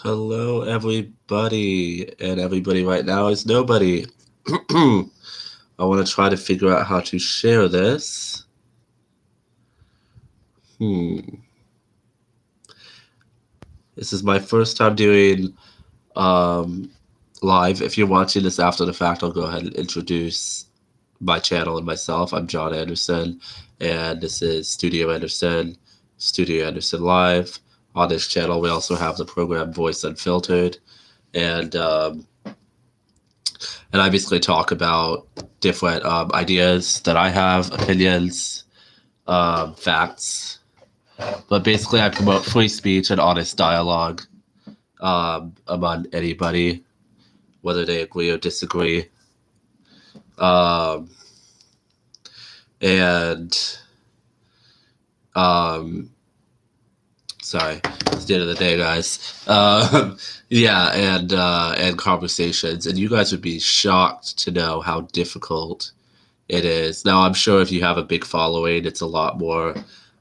Hello, everybody, and everybody right now is nobody. I want to try to figure out how to share this. Hmm. This is my first time doing um, live. If you're watching this after the fact, I'll go ahead and introduce my channel and myself. I'm John Anderson, and this is Studio Anderson Live. On this channel, we also have the program Voice Unfiltered, and I basically talk about different ideas that I have, opinions, facts. But basically, I promote free speech and honest dialogue among anybody, whether they agree or disagree. Um, and um, sorry, it's the end of the day, guys. Yeah, and conversations, and you guys would be shocked to know how difficult it is. Now, I'm sure if you have a big following,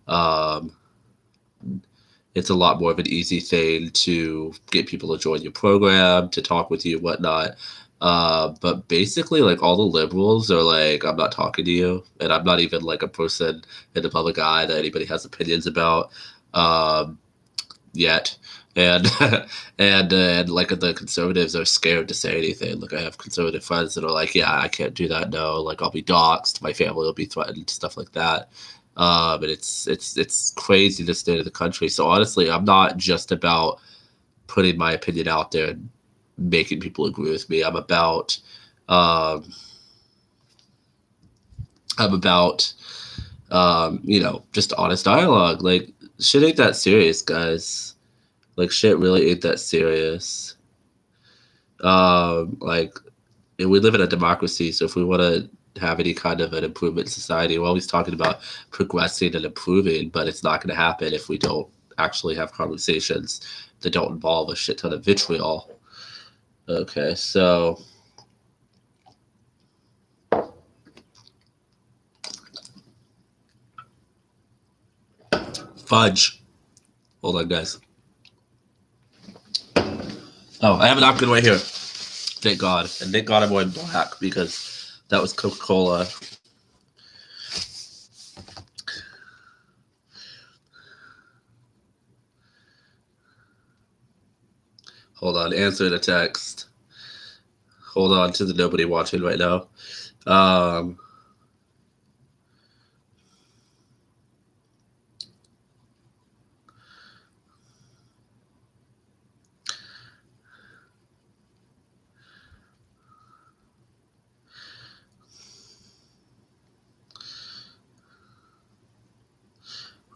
um, it's a lot more of an easy thing to get people to join your program, to talk with you, whatnot. But basically, like all the liberals are like, I'm not talking to you, and I'm not even like a person in the public eye that anybody has opinions about um, yet. And and like the conservatives are scared to say anything. Like I have conservative friends that are like, yeah, I can't do that. No, like I'll be doxxed, my family will be threatened, stuff like that. And it's crazy the state of the country. So honestly, I'm not just about putting my opinion out there and making people agree with me. Um, I'm about just honest dialogue. Like shit ain't that serious, guys. Like shit really ain't that serious. Like we live in a democracy, so if we want to have any kind of an improvement in society, we're always talking about progressing and improving, but it's not going to happen if we don't actually have conversations that don't involve a shit ton of vitriol. Okay, so fudge. Hold on, guys. Oh, I have an napkin right here. Thank God, and thank God I'm wearing black because that was Coca Cola. Hold on, answer the text. Hold on to the nobody watching right now. Um,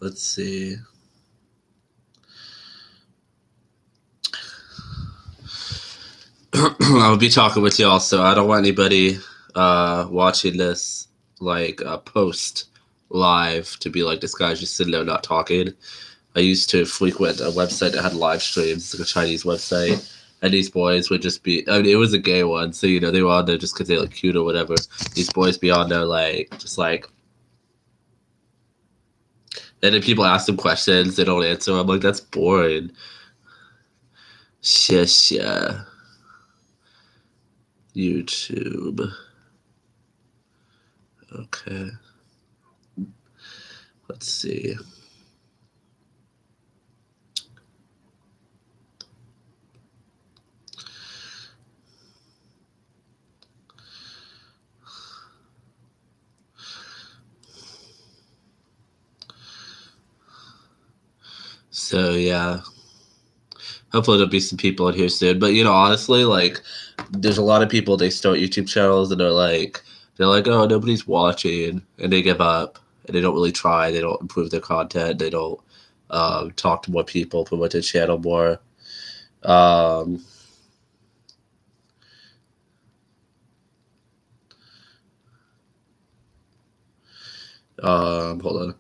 let's see. I'll be talking with y'all, so I don't want anybody watching this like post live to be like, this guy's just sitting there not talking. I used to frequent a website that had live streams, like a Chinese website, and these boys would just be, I mean, it was a gay one, so, they were on there just because they look cute or whatever. These boys be on there, like, just like, and then people ask them questions, they don't answer. I'm like, that's boring. Shush, yeah. YouTube. Okay. Let's see. So yeah, hopefully there'll be some people in here soon. But honestly, like, there's a lot of people, they start YouTube channels and they're like, oh, nobody's watching, and they give up, and they don't really try. They don't improve their content. They don't talk to more people, promote their channel more. Um, Hold on.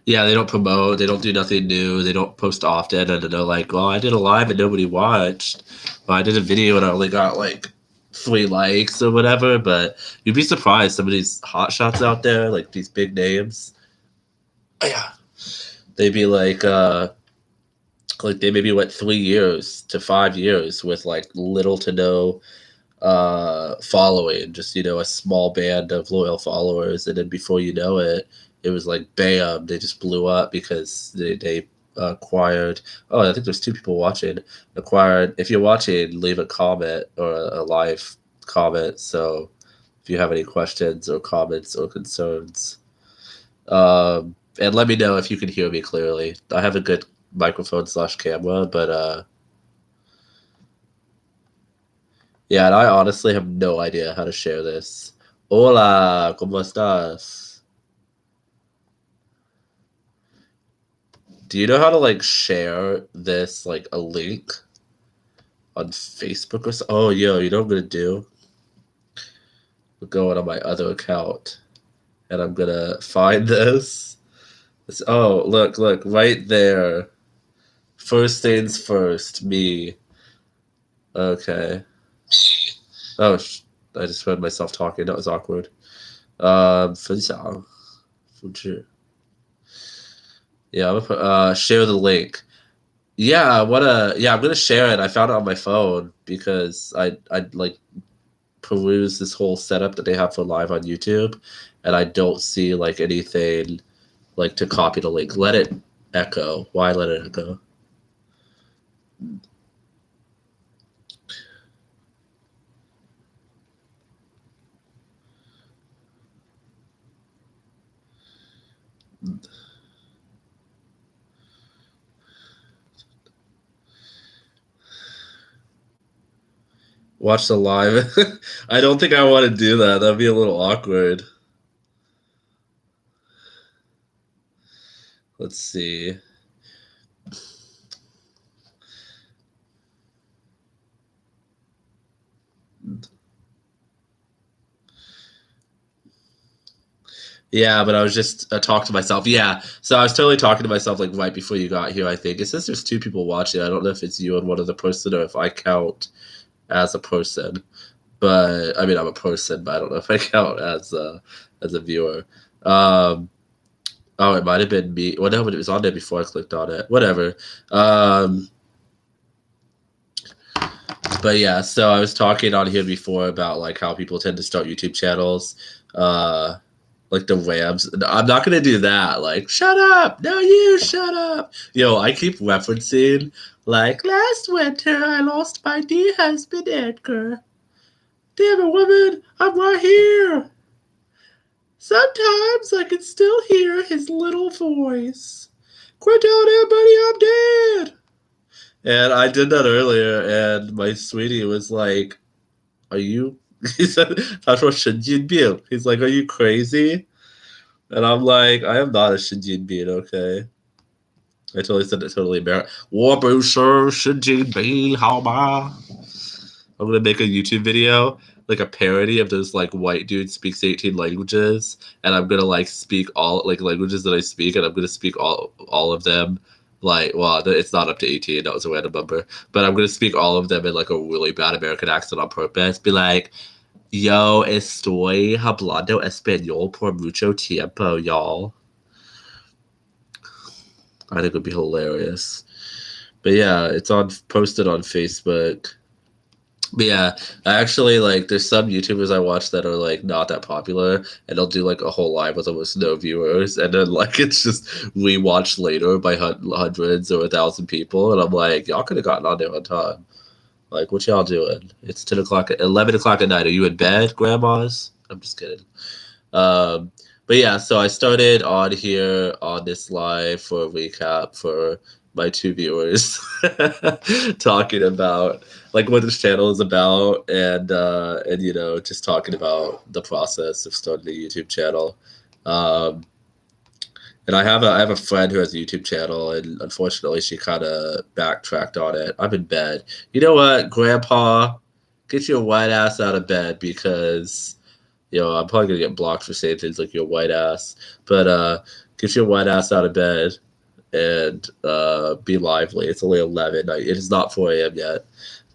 Yeah, they don't promote. They don't do nothing new. They don't post often, and they're like, "Well, I did a live and nobody watched. Well, I did a video and I only got like 3 likes or whatever." But you'd be surprised. Some of these hot shots out there, like these big names, yeah, they'd be like they maybe went 3 years to 5 years with like little to no following, just a small band of loyal followers, and then before you know it, it was like bam, they just blew up because they acquired. Oh, I think there's 2 people watching. Acquired. If you're watching, leave a comment or a live comment. So if you have any questions or comments or concerns, and let me know if you can hear me clearly. I have a good microphone slash camera, but yeah, and I honestly have no idea how to share this. Hola, ¿cómo estás? Do you know how to like share this like a link on Facebook or so? Oh, yo, you know what I'm gonna do? I'm going on my other account and I'm gonna find this. Oh, look, right there. First things first, me. Okay. Oh, I just heard myself talking. That was awkward. 分享, 复制. Yeah, I'm gonna put, share the link. Yeah, I'm gonna share it. I found it on my phone because I like peruse this whole setup that they have for live on YouTube, and I don't see like anything like to copy the link. Let it echo. Why let it echo? Watch the live. I don't think I want to do that. That'd be a little awkward. Let's see. Yeah, but I was just talking to myself. Yeah, so I was totally talking to myself like right before you got here. I think it says there's 2 people watching. I don't know if it's you and one other person or if I count as a person. But I mean, I'm a person, but I don't know if I count as a viewer. Um, oh, it might have been me. Well, no, but it was on there before I clicked on it. Whatever. Um, but yeah, so I was talking on here before about like how people tend to start YouTube channels. Like the Rams. I'm not gonna do that. Like, shut up! No, you shut up! Yo, I keep referencing like last winter I lost my dear husband Edgar. Damn it, woman! I'm right here. Sometimes I can still hear his little voice. Quit telling everybody I'm dead. And I did that earlier, and my sweetie was like, "Are you?" He said, "他说神经病." He's like, "Are you crazy?" And I'm like, I am not a Shinjin bean, okay? I totally said it totally American. 我不是神经病，好吗? I'm gonna make a YouTube video, like a parody of this like white dude speaks 18 languages, and I'm gonna like speak all like languages that I speak, and I'm gonna speak all of them. Like, well, it's not up to 18. That was a random number, but I'm gonna speak all of them in like a really bad American accent on purpose. Be like, "Yo, estoy hablando español por mucho tiempo, y'all." I think it would be hilarious. But yeah, it's on posted on Facebook. But yeah, I actually like there's some YouTubers I watch that are like not that popular and they'll do like a whole live with almost no viewers and then like it's just rewatched later by hundreds or 1,000 people and I'm like, y'all could have gotten on there on time. Like what y'all doing? It's 10 o'clock 11 o'clock at night. Are you in bed, grandmas? I'm just kidding. Um, but yeah, so I started on here on this live for a recap for my 2 viewers, talking about like what this channel is about, and just talking about the process of starting a YouTube channel. Um, and I have a friend who has a YouTube channel, and unfortunately, she kind of backtracked on it. I'm in bed. You know what, Grandpa? Get your white ass out of bed because I'm probably gonna get blocked for saying things like your white ass. But Get your white ass out of bed and be lively. It's only 11. It is not 4 a.m. yet.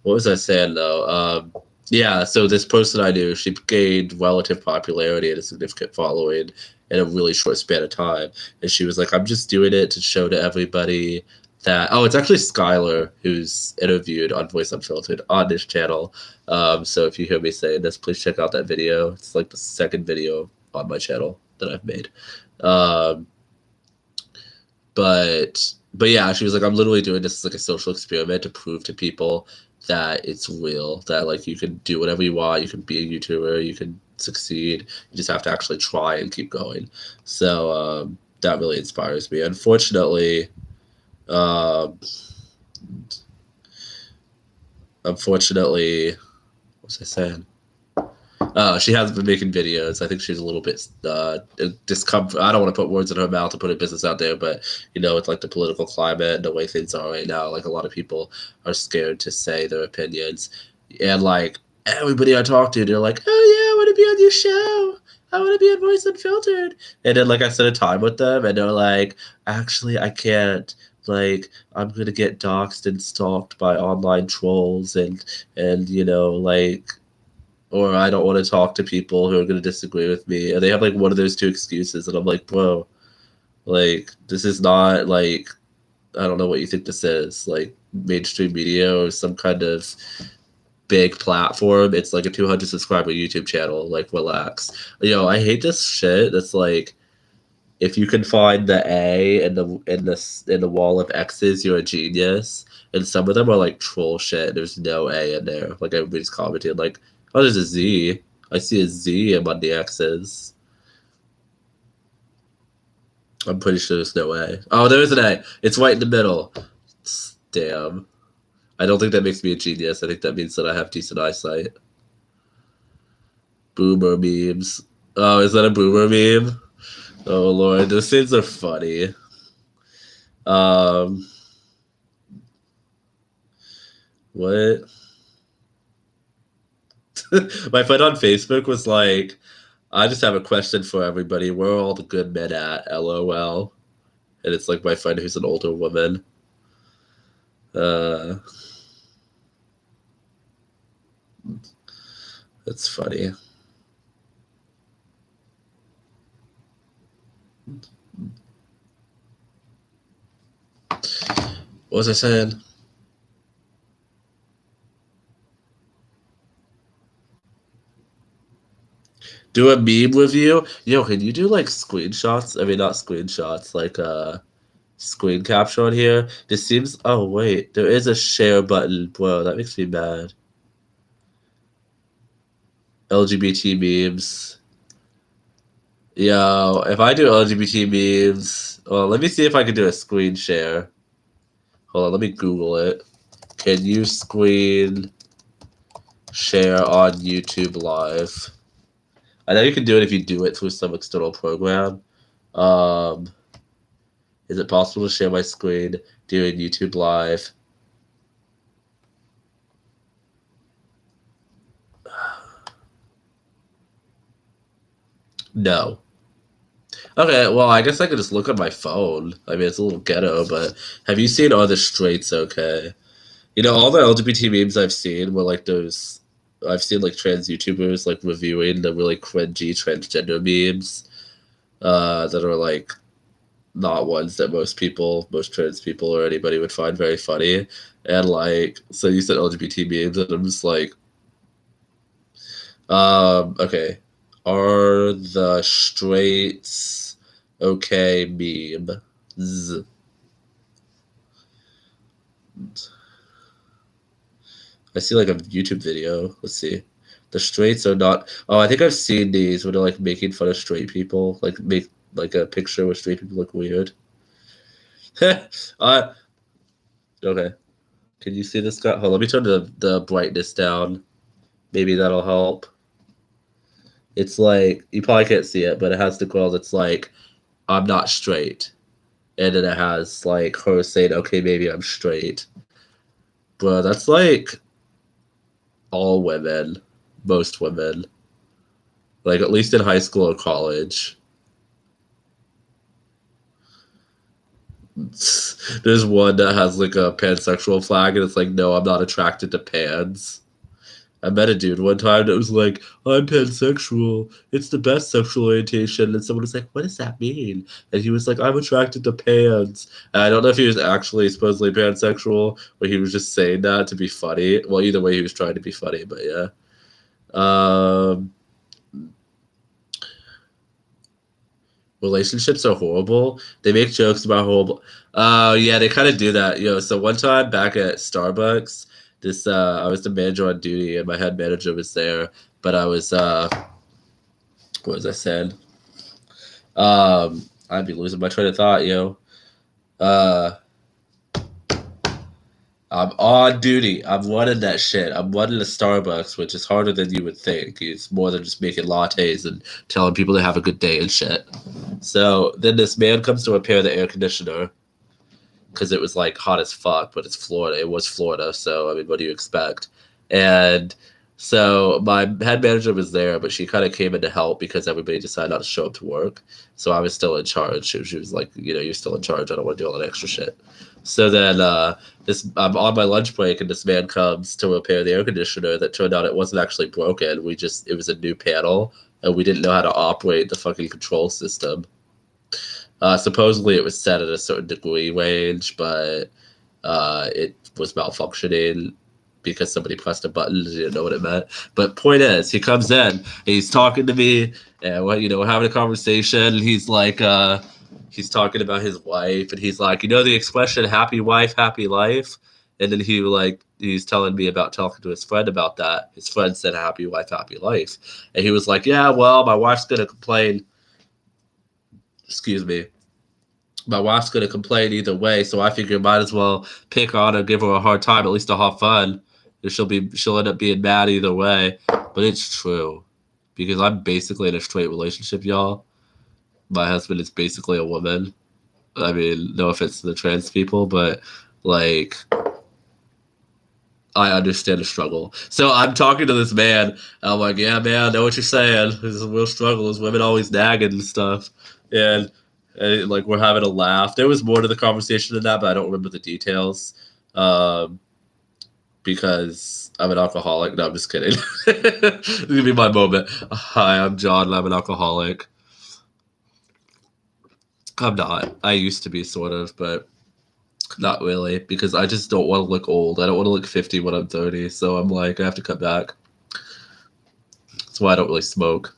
What was I saying though? Yeah, so this person I knew, she gained relative popularity and a significant following in a really short span of time. And she was like, I'm just doing it to show to everybody that, oh, it's actually Skylar who's interviewed on Voice Unfiltered on this channel. So if you hear me saying this, please check out that video. It's like the second video on my channel that I've made. Um, but yeah, she was like, I'm literally doing this as like a social experiment to prove to people that it's real, that like you can do whatever you want, you can be a YouTuber, you can succeed, you just have to actually try and keep going. So that really inspires me. Um, unfortunately, what was I saying? She hasn't been making videos. I think she's a little bit discomfort. I don't want to put words in her mouth to put her business out there, but with like the political climate and the way things are right now, like a lot of people are scared to say their opinions, and like everybody I talk to, they're like, "Oh yeah, I want to be on your show. I want to be on Voice Unfiltered." And then like I spent a time with them, and they're like, "Actually, I can't. Like, I'm gonna get doxxed and stalked by online trolls, and like." Or I don't want to talk to people who are going to disagree with me. And they have like one of those two excuses. And I'm like, bro, like, this is not like, I don't know what you think this is, like mainstream media or some kind of big platform. It's like a 200 subscriber YouTube channel. Like, relax. I hate this shit. That's like, if you can find the A in the wall of X's, you're a genius. And some of them are like troll shit. There's no A in there. Like everybody's commenting like, oh, there's a Z. I see a Z among the X's. I'm pretty sure there's no A. Oh, there is an A. It's right in the middle. Damn. I don't think that makes me a genius. I think that means that I have decent eyesight. Boomer memes. Oh, is that a boomer meme? Oh Lord, those things are funny. Um, what? My friend on Facebook was like, I just have a question for everybody. Where are all the good men at? LOL. And it's like my friend who's an older woman. That's funny. What was I saying? Do a meme review? Yo, can you do like screenshots? I mean, not screenshots, like screen capture on here. This seems. Oh wait, there is a share button, bro. That makes me mad. LGBT memes. Yo, if I do LGBT memes, well, let me see if I can do a screen share. Hold on, let me Google it. Can you screen share on YouTube Live? I know you can do it if you do it through some external program. Um, is it possible to share my screen during YouTube Live? No. Okay, well, I guess I could just look on my phone. I mean, it's a little ghetto, but have you seen Are the Straights Okay? All the LGBT memes I've seen were like those. I've seen like trans YouTubers like reviewing the really cringy transgender memes that are like not ones that most trans people or anybody would find very funny. And like, so you said LGBT memes, and I'm just like, okay, are the straights okay meme? I see like a YouTube video. Let's see. The straights are not. Oh, I think I've seen these where they're like making fun of straight people, like make like a picture where straight people look weird. uh, okay. Can you see this guy? Hold on, let me turn the brightness down. Maybe that'll help. It's like you probably can't see it, but it has the girl that's like, "I'm not straight," and then it has like her saying, "Okay, maybe I'm straight." Bro, that's like all women, most women, like at least in high school or college. There's one that has like a pansexual flag, and it's like, no, I'm not attracted to pans. I met a dude one time that was like, I'm pansexual. It's the best sexual orientation. And someone was like, what does that mean? And he was like, I'm attracted to pans. And I don't know if he was actually supposedly pansexual or he was just saying that to be funny. Well, either way, he was trying to be funny, but yeah. Um, Relationships are horrible. They make jokes about horrible. Yeah, they kind of do that. So one time back at Starbucks, I was the manager on duty and my head manager was there, but I was what was I saying? I'd be losing my train of thought, Uh I'm on duty. I'm running that shit. I'm running a Starbucks, which is harder than you would think. It's more than just making lattes and telling people to have a good day and shit. So then this man comes to repair the air conditioner because it was like hot as fuck, but it's Florida. It was Florida, so I mean, what do you expect? And so my head manager was there, but she kind of came in to help because everybody decided not to show up to work. So I was still in charge. She was like, you're still in charge. I don't want to do all that extra shit. So then I'm on my lunch break, and this man comes to repair the air conditioner. That turned out it wasn't actually broken. It was a new panel, and we didn't know how to operate the fucking control system. Supposedly it was set at a certain degree range, but it was malfunctioning because somebody pressed a button and didn't know what it meant. But point is, he comes in, he's talking to me, and we're having a conversation. And he's talking about his wife, and he's like, the expression "happy wife, happy life." And then he's telling me about talking to his friend about that. His friend said "happy wife, happy life," and he was like, "Yeah, well, my wife's gonna complain." Excuse me. My wife's gonna complain either way, so I figure might as well pick on her, give her a hard time, at least to have fun. She'll end up being mad either way. But it's true. Because I'm basically in a straight relationship, y'all. My husband is basically a woman. I mean, no offense to the trans people, but like I understand the struggle. So I'm talking to this man. I'm like, yeah, man, I know what you're saying. It's a real struggle. There's women always nagging and stuff. And like we're having a laugh. There was more to the conversation than that, but I don't remember the details. Because I'm an alcoholic. No, I'm just kidding. This is gonna be my moment. Hi, I'm John, and I'm an alcoholic. I'm not. I used to be sort of, but not really, because I just don't want to look old. I don't want to look 50 when I'm 30, so I'm like, I have to cut back. That's why I don't really smoke.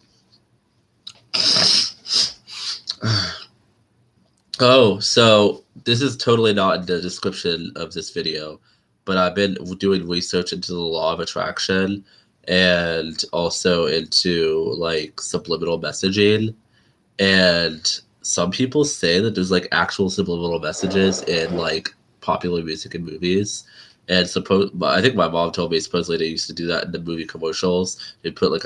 Oh, so this is totally not in the description of this video, but I've been doing research into the law of attraction and also into like subliminal messaging. And some people say that there's like actual subliminal messages in like popular music and movies. And I think my mom told me supposedly they used to do that in the movie commercials. They put like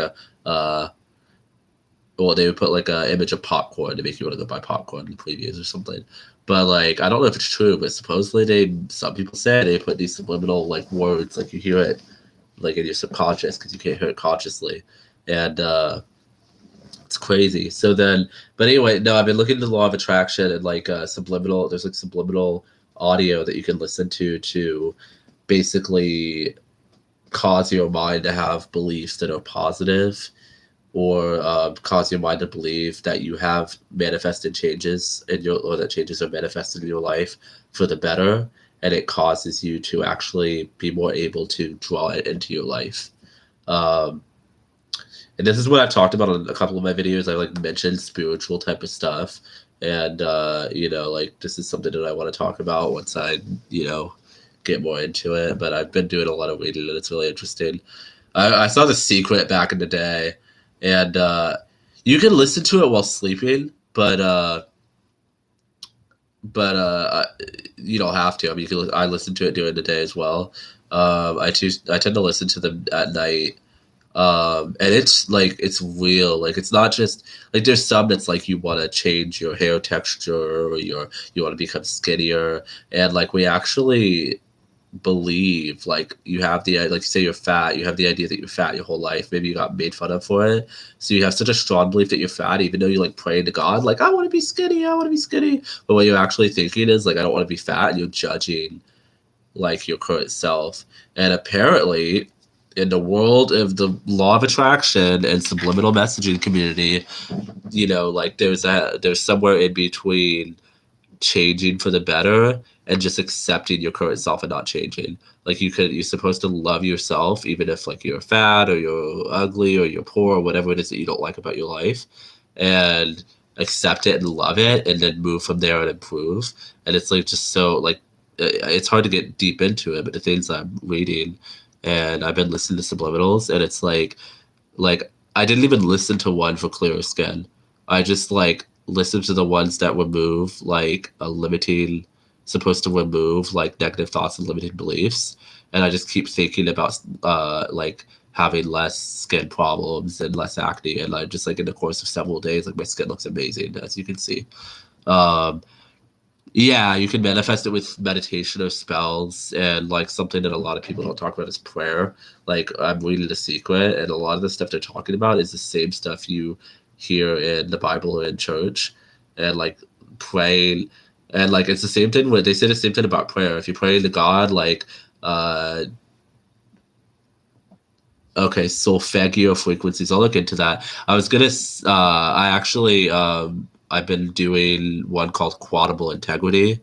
they would put like a image of popcorn to make you want to go buy popcorn in previews or something. But like, I don't know if it's true, but supposedly some people say they put these subliminal like words, like you hear it like in your subconscious because you can't hear it consciously. And it's crazy. But anyway, no, I've been looking into the law of attraction and like subliminal. There's like subliminal audio that you can listen to basically cause your mind to have beliefs that are positive, or cause your mind to believe that you have manifested changes or that changes are manifested in your life for the better, and it causes you to actually be more able to draw it into your life. And this is what I've talked about on a couple of my videos. I like mentioned spiritual type of stuff. And, like this is something that I want to talk about once I, get more into it. But I've been doing a lot of reading and it's really interesting. I saw The Secret back in the day, and you can listen to it while sleeping, but you don't have to. I mean, I listen to it during the day as well. I tend to listen to them at night. And it's like, it's real. Like, it's not just like, there's some that's like, you want to change your hair texture or you want to become skinnier. And like, we actually believe, like you have the, like you say you're fat, you have the idea that you're fat your whole life, maybe you got made fun of for it, so you have such a strong belief that you're fat, even though you like pray to God like I want to be skinny, I want to be skinny, but what you're actually thinking is like I don't want to be fat, and you're judging like your current self. And apparently in the world of the law of attraction and subliminal messaging community, you know, like there's somewhere in between changing for the better and just accepting your current self and not changing. Like you're supposed to love yourself even if like you're fat or you're ugly or you're poor or whatever it is that you don't like about your life, and accept it and love it and then move from there and improve. And it's like just so like it's hard to get deep into it, but the things I'm reading, and I've been listening to subliminals, and it's like I didn't even listen to one for clearer skin. I just like listened to the ones that remove like a limiting, supposed to remove like negative thoughts and limiting beliefs, and I just keep thinking about like having less skin problems and less acne, and like just like in the course of several days, like my skin looks amazing as you can see. Um, yeah, you can manifest it with meditation or spells, and like something that a lot of people don't talk about is prayer. Like I'm reading The Secret, and a lot of the stuff they're talking about is the same stuff you hear in the Bible or in church, and like praying, and like it's the same thing where they say the same thing about prayer. If you pray to God, like uh okay, solfeggio frequencies. I'll look into that. I actually I've been doing one called Quotable Integrity,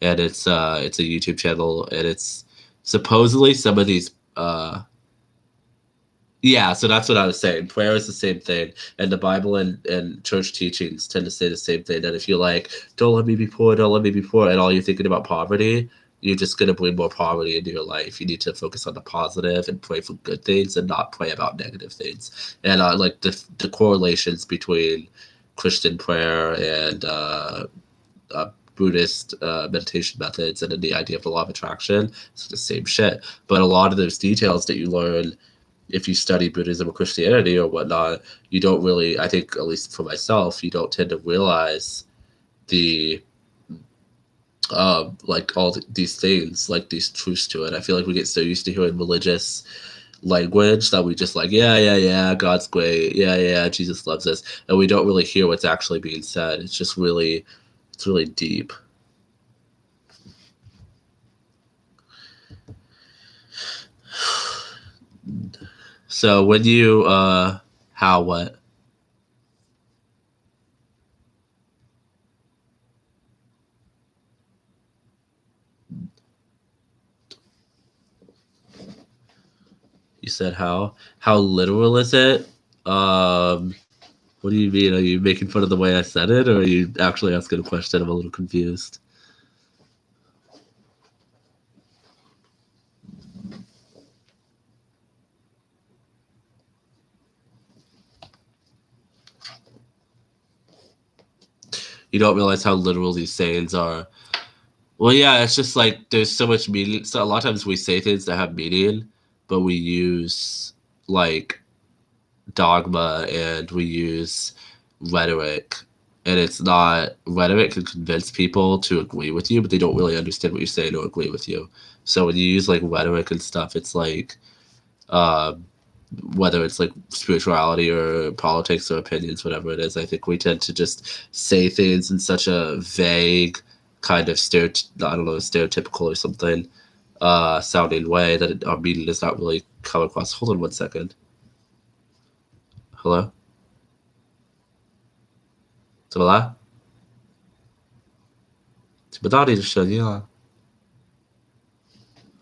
and it's a YouTube channel, and it's supposedly some of these yeah, so that's what I was saying. Prayer is the same thing, and the Bible and church teachings tend to say the same thing. That if you're like, "Don't let me be poor, don't let me be poor," and all you're thinking about poverty, you're just gonna bring more poverty into your life. You need to focus on the positive and pray for good things, and not pray about negative things. And like the correlations between Christian prayer and Buddhist meditation methods, and then the idea of the law of attraction, it's the same shit. But a lot of those details that you learn if you study Buddhism or Christianity or whatnot, you don't really, I think, at least for myself, you don't tend to realize the, like all these things, like these truths to it. I feel like we get so used to hearing religious language that we just like, yeah, yeah, yeah, God's great. Yeah, yeah, Jesus loves us. And we don't really hear what's actually being said. It's just really, it's really deep. So when you, how, what? You said how? How literal is it? What do you mean? Are you making fun of the way I said it, or are you actually asking a question? I'm a little confused. You don't realize how literal these sayings are. Well, yeah, it's just like there's so much meaning. So a lot of times we say things that have meaning, but we use like dogma and we use rhetoric. And it's not, rhetoric can convince people to agree with you, but they don't really understand what you're saying or agree with you. So when you use like rhetoric and stuff, it's like, um, whether it's like spirituality or politics or opinions, whatever it is, I think we tend to just say things in such a vague kind of I don't know, stereotypical or something sounding way that our meaning does not really come across. Hold on one second. Hello? 怎么了？听不到你的声音啊！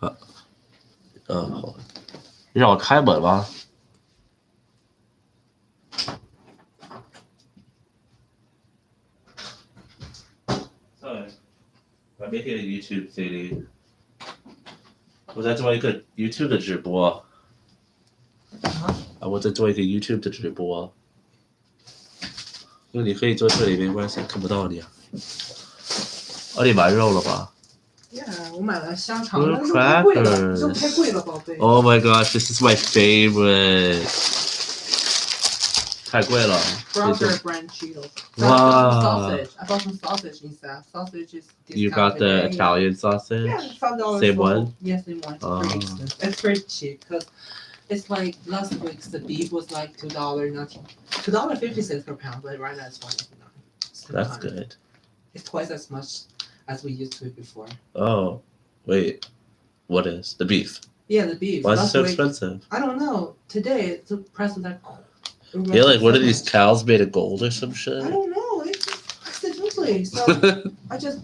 好，你让我开门吗？Sorry, I'm making a YouTube video. 我在做一个 YouTube 的直播。我在做一个 YouTube 的直播。因为你可以坐这里没关系，看不到你啊。你买肉了吧？ Yeah, 我买了香肠，但是太贵了，肉太贵了，宝贝。Oh my gosh, this is my favorite. 太贵了。 Kroger brand Cheetos. Wow. Sausage. I bought some sausage instead. Sausage is You got discounted the today. Italian sausage? Yeah, $5 Same for one? Yes, same one. Oh. Pretty expensive. It's pretty cheap because it's like last week's the beef was like $2.50 per pound, but right now it's $1.99. That's good. It's twice as much as we used to before. Oh, wait. What is? The beef. Yeah, the beef. Why is it Last so week- expensive? I don't know. Today the price was like. Yeah, like what are these much. cows made of gold or some shit? I don't know. It's just accidentally. So I just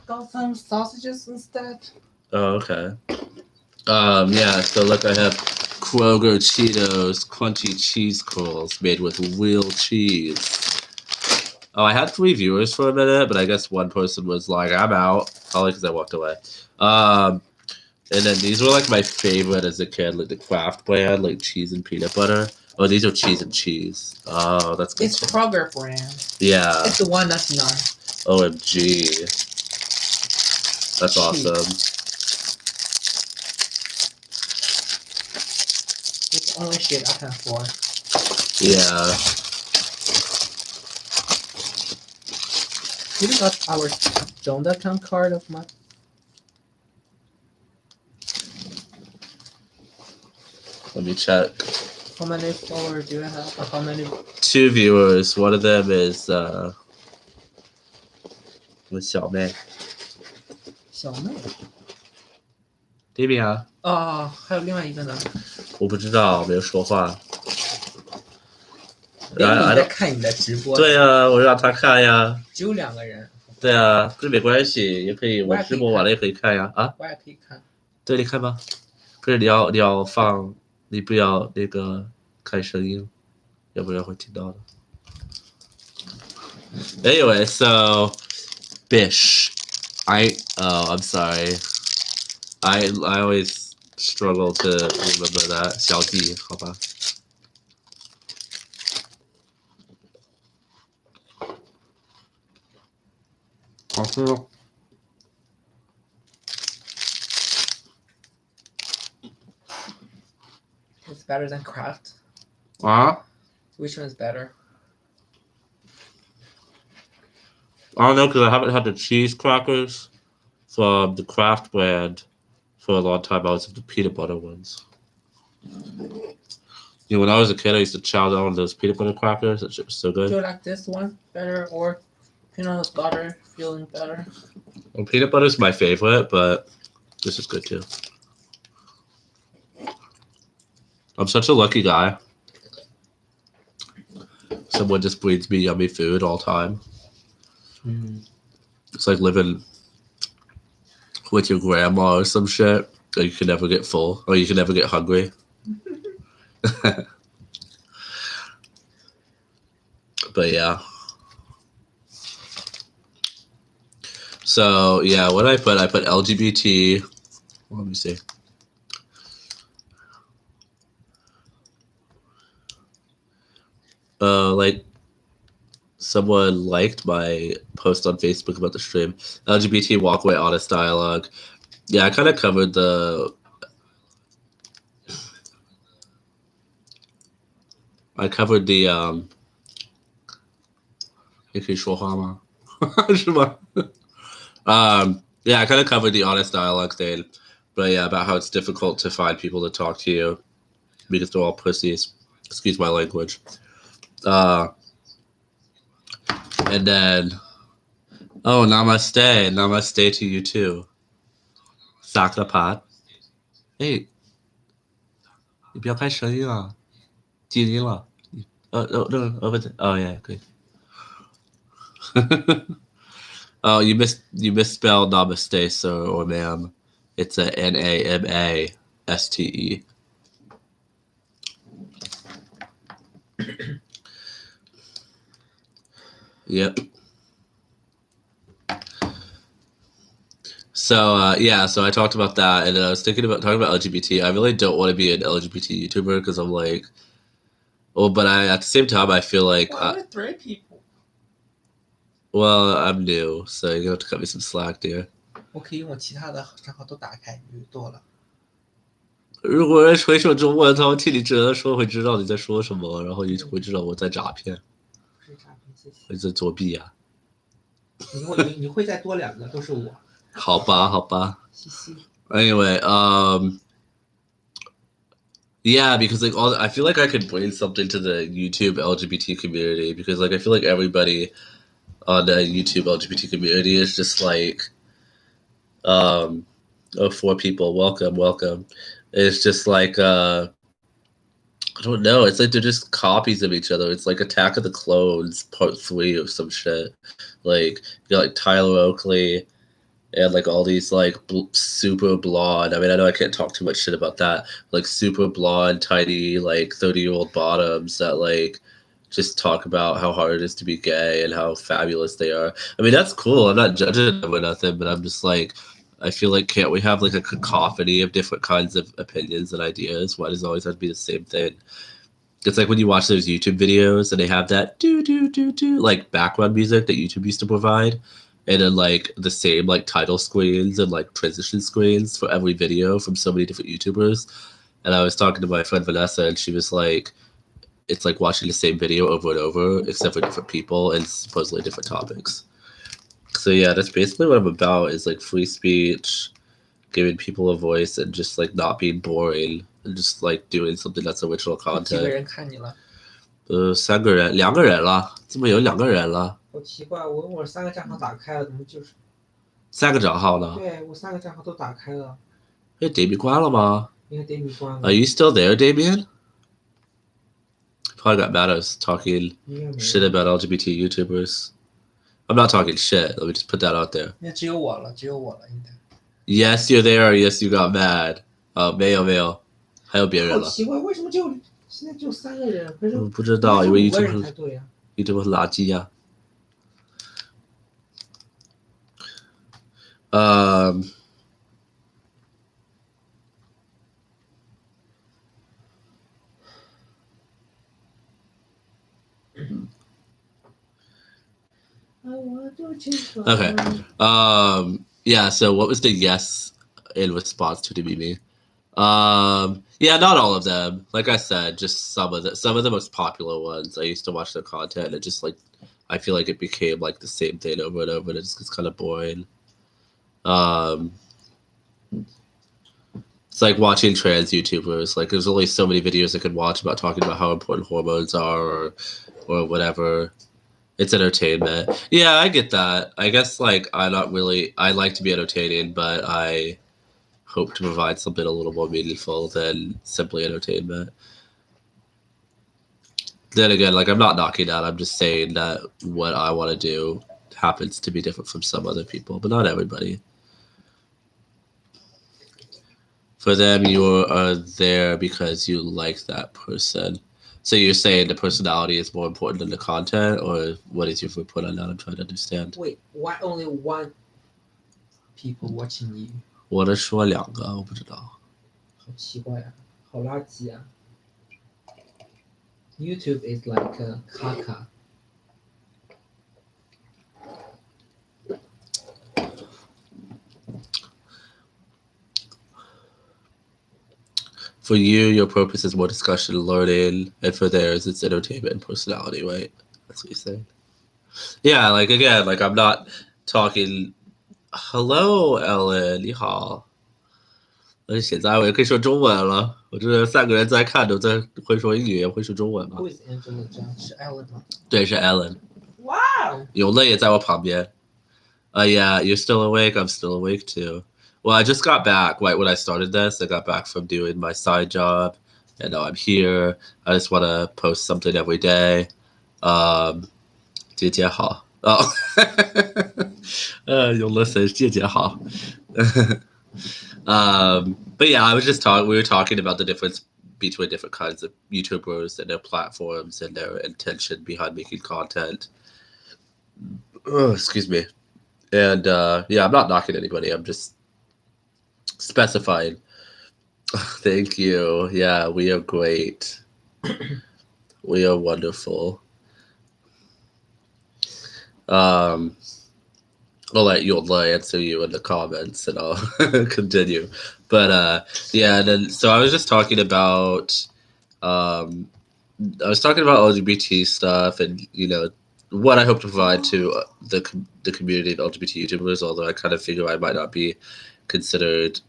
got some sausages instead. Oh, okay. Yeah, so look, I have Kroger Cheetos crunchy cheese curls made with real cheese. Oh, I had 3 viewers for a minute, but I guess one person was like, I'm out. Probably because I walked away. And then these were like my favorite as a kid, like the Kraft brand, like cheese and peanut butter. Oh, these are cheese and cheese. Oh, that's good. It's Kroger brand. Yeah. It's the $1.99. OMG. That's awesome. It's the only shit I can afford. Yeah. You got our Joan.com card of my. Let me check. How many followers do you have? Or how many? 2 viewers. One of them is with 小妹。小妹。对面啊。哦，还有另外一个呢。我不知道，没有说话。连你在看你的直播。对啊，我让他看呀。只有2个人。对啊，这没关系，也可以，我直播完了也可以看呀。啊？我也可以看。对，你看吧。可是你要放，你不要那个开声音，要不然会听到的。Anyway, so Bish, I'm sorry. I always struggle to remember that. 小弟，好吧。好吃哦。It's better than Kraft. 啊 Which one is better? I don't know because I haven't had the cheese crackers from the Kraft brand for a long time. I was the peanut butter ones. You know, when I was a kid, I used to chow down on those peanut butter crackers. That shit was so good. Do you like this one better or peanut butter feeling better? Well, peanut butter is my favorite, but this is good too. I'm such a lucky guy. Someone just brings me yummy food all the time. It's like living with your grandma or some shit. Or you can never get full, or you can never get hungry. But yeah. So yeah, what did I put? I put LGBT. Let me see. Like someone liked my post on Facebook about the stream. LGBT Walkaway honest dialogue. Yeah, I kind of covered the. I covered the 也可以说话吗？是吗？ Yeah, I kind of covered the honest dialogue thing, but yeah, about how it's difficult to find people to talk to you because they're all pussies. Excuse my language. And then, oh, namaste. Namaste to you too. Sakrapat. Hey, 你不要开声音啊，静音了。Oh yeah, good. Oh, you misspelled namaste, sir or ma'am. It's a NAMASTE. Yep. So yeah, so I talked about that, and I was thinking about talking about LGBT. I really don't want to be an LGBT YouTuber because I'm like, well, but at the same time I feel like. Well, 3 people. Well, I'm new, so you're gonna have to cut me some slack, dear. 我可以用我其他的账号都打开，就多了。如果人回说中文，他们听你这样说会知道你在说什么，然后你会知道我在诈骗，不是诈骗，谢谢。我在作弊啊。你会再多2个，都是我。好吧，好吧。嘻嘻。Anyway, yeah, because like I feel like I could bring something to the YouTube LGBT community because like I feel like everybody on the YouTube LGBT community is just like, oh, 4 people, welcome. It's just like, I don't know. It's like they're just copies of each other. It's like Attack of the Clones Part 3 or some shit. Like you got like Tyler Oakley and like all these like super blonde. I mean, I know I can't talk too much shit about that. Like super blonde, tiny, like 30-year-old bottoms that like just talk about how hard it is to be gay and how fabulous they are. I mean, that's cool. I'm not judging them or nothing, but I'm just like, I feel like can't we have like a cacophony of different kinds of opinions and ideas? Why does it always have to be the same thing? It's like when you watch those YouTube videos and they have that do do do do like background music that YouTube used to provide, and then like the same like title screens and like transition screens for every video from so many different YouTubers. And I was talking to my friend Vanessa, and she was like, "It's like watching the same video over and over, except for different people and supposedly different topics." So yeah, that's basically what I'm about. Is like free speech, giving people a voice, and just like not being boring and just like doing something that's original 几个 content. 人看你了？ 3个人，2个人了，怎么有2个人了？好奇怪，我3个账号打开了，怎么就是3个账号呢？对我3个账号都打开了，哎，Damien 关了吗因为 Demi 关了。 ？Are you still there, Damien? Probably got mad at us talking 应该没 shit 有， about LGBT YouTubers. I'm not talking shit. Let me just put that out there. 那只有我了，应该。Yes, you're there. Yes, you got mad. 没有，还有别人了。好奇怪，为什么现在只有3个人？可是不知道，因为5个人才对呀。YouTube 很垃圾呀。Okay. Yeah, so what was the yes in response to the meme? Yeah, not all of them. Like I said, just some of the most popular ones. I used to watch their content and it just like I feel like it became like the same thing over and over and it just gets kind of boring. It's like watching trans YouTubers. Like there's only so many videos I could watch about talking about how important hormones are or whatever. It's entertainment. Yeah, I get that. I guess like I like to be entertaining, but I hope to provide something a little more meaningful than simply entertainment. Then again, like I'm not knocking that. I'm just saying that what I want to do happens to be different from some other people, but not everybody. For them, you are there because you like that person. So you're saying the personality is more important than the content, or what is your input on that? I'm trying to understand. Wait, why only 1 people watching you? 我的说2个，我不知道。好奇怪啊，好垃圾啊。YouTube is like a caca. For you, your purpose is more discussion and learning, and for theirs, it's entertainment and personality, right? That's what you're saying. Yeah, like again, like I'm not talking. Hello, Ellen, 你好。而且现在我也可以说中文了。我这3个人在看都在会说英语，也会说中文嘛。Who is Angela Zhang? 是 Ellen 吗？对，是 Ellen。Wow. 永乐也在我旁边。Yeah, you're still awake. I'm still awake too. Well, I just got back right when I started this. I got back from doing my side job, and now I'm here. I just want to post something every day. 姐姐好. Oh, you'll listen. 姐姐好. But yeah, we were talking about the difference between different kinds of YouTubers and their platforms and their intention behind making content. Oh, excuse me. And yeah, I'm not knocking anybody. I'm just specifying. Thank you. Yeah, we are great. We are wonderful. You'll answer you in the comments, and I'll continue. But yeah, and then so I was just talking about um, LGBT stuff, and what I hope to provide to the community of LGBT YouTubers. Although I kind of figure I might not be considered.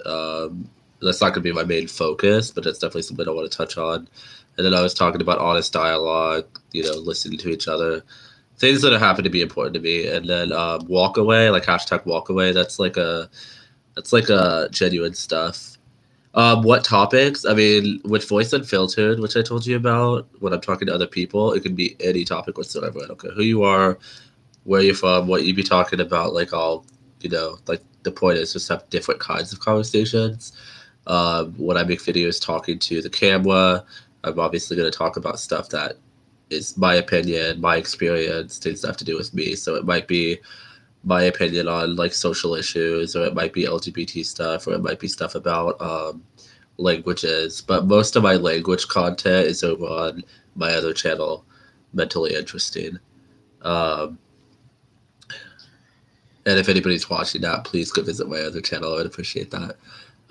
That's not going to be my main focus, but it's definitely something I want to touch on. And then I was talking about honest dialogue, listening to each other, things that happen to be important to me. And then Walkaway, like hashtag Walkaway. That's like a genuine stuff. What topics? I mean, with Voice Unfiltered, which I told you about, when I'm talking to other people, it can be any topic whatsoever. I don't care who you are, where you're from, what you be talking about. Like the point is just have different kinds of conversations. When I make videos talking to the camera, I'm obviously going to talk about stuff that is my opinion, my experience, things that have to do with me. So it might be my opinion on like social issues, or it might be LGBT stuff, or it might be stuff about languages. But most of my language content is over on my other channel, Mentally Interesting. Um, and if anybody's watching that, please go visit my other channel. I would appreciate that.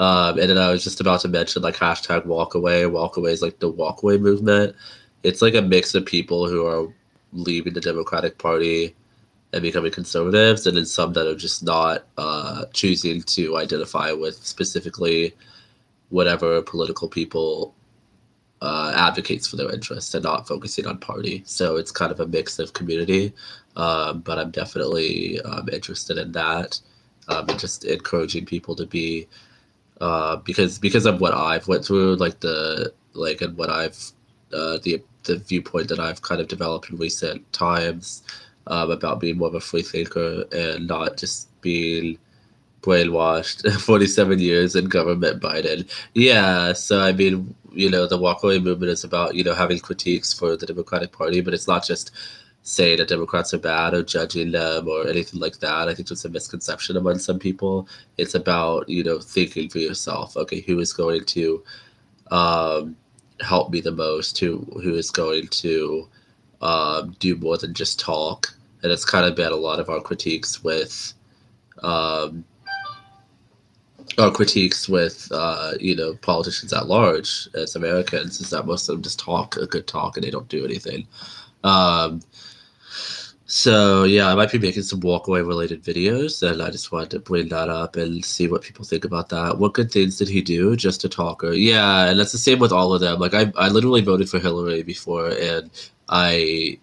And then I was just about to mention like hashtag Walkaway. Walkaway is like the Walkaway movement. It's like a mix of people who are leaving the Democratic Party and becoming conservatives, and then some that are just not choosing to identify with specifically whatever political people advocates for their interests and not focusing on party. So it's kind of a mix of community, but I'm definitely interested in that, and just encouraging people to be because of what I've went through, and what I've the viewpoint that I've kind of developed in recent times, about being more of a free thinker and not just being brainwashed. 47 years in government Biden. Yeah, so I mean, the walkaway movement is about having critiques for the Democratic Party, but it's not just saying that Democrats are bad or judging them or anything like that. I think there's a misconception among some people. It's about thinking for yourself. Okay, who is going to um, help me the most? Who is going to do more than just talk? And it's kind of been a lot of um, our critiques with politicians at large as Americans is that most of them just talk a good talk and they don't do anything. Um, so yeah, I might be making some walkaway related videos, and I just wanted to bring that up and see what people think about that. What good things did he do? Just a talker. Yeah, and that's the same with all of them. Like I literally voted for Hillary before, and I